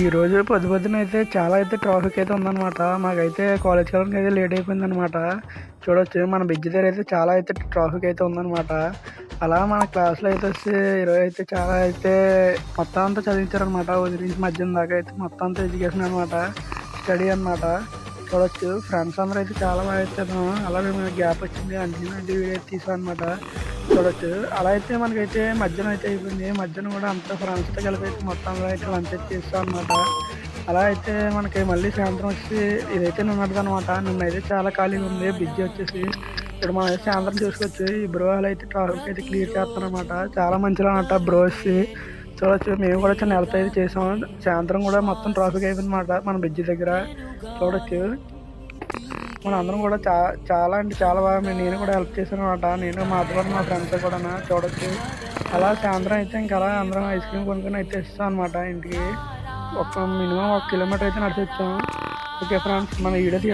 ఈరోజు పొద్దున అయితే చాలా ట్రాఫిక్ అయితే ఉందన్నమాట. మాకైతే కాలేజ్కి వెళ్ళడానికి అయితే లేట్ అయిపోయిందనమాట. చూడొచ్చు మన బ్రిడ్జ్ దగ్గర అయితే చాలా ట్రాఫిక్ అయితే ఉందన్నమాట. అలా మన క్లాస్లో అయితే వచ్చి ఈరోజు అయితే చాలా మొత్తం అంతా చదివించారనమాట. ఉదయం నుంచి మధ్యాహ్నం దాకా అయితే మొత్తం అంతా ఎడ్యుకేషన్ అనమాట, స్టడీ అనమాట. చూడొచ్చు ఫ్రెండ్స్ అందరూ అయితే చాలా బాగా ఇచ్చాను. అలాగే మనకి గ్యాప్ వచ్చింది అందుకని అయితే వీడియో తీసాను అనమాట. చూడొచ్చు అలా అయితే మనకైతే మధ్యాహ్నం అయితే అయిపోయింది. మధ్యాహ్నం కూడా అంతా ఫ్రెండ్స్తో కలిపి అయితే మొత్తం అయితే లంచ్ అయితే చేస్తాం అనమాట. అలా అయితే మనకి మళ్ళీ సాయంత్రం వచ్చి ఇదైతే నిన్నది అనమాట. నిన్నైతే చాలా ఖాళీగా ఉంది బ్రిడ్జ్ వచ్చేసి. ఇప్పుడు మనం అయితే సాయంత్రం చూసుకోవచ్చు. ఈ బ్రో వాళ్ళు అయితే ట్రాఫిక్ అయితే క్లియర్ చేస్తాను అనమాట. చాలా మంచిగా అనమాట బ్రో వచ్చి. చూడొచ్చు మేము కూడా చిన్న హెల్ప్ అయితే చేసాం. సాయంత్రం కూడా మొత్తం ట్రాఫిక్ అయిపోయింది అనమాట మన బ్రిడ్జ్ దగ్గర. చూడొచ్చు మన అందరం కూడా చాలా అంటే చాలా బాగా నేను కూడా హెల్ప్ చేశాను అనమాట. నేను మాతో మా ఫ్రెండ్స్ కూడా చూడొచ్చు. అలా సాయంత్రం అయితే ఇంకా అలా అందరం ఐస్ క్రీమ్ కొనుక్కొని అయితే ఇస్తాం అనమాట ఇంటికి. మినిమం 1 కిలోమీటర్ అయితే నడిచి వచ్చాం. ఓకే ఫ్రెండ్స్, మన వీడియో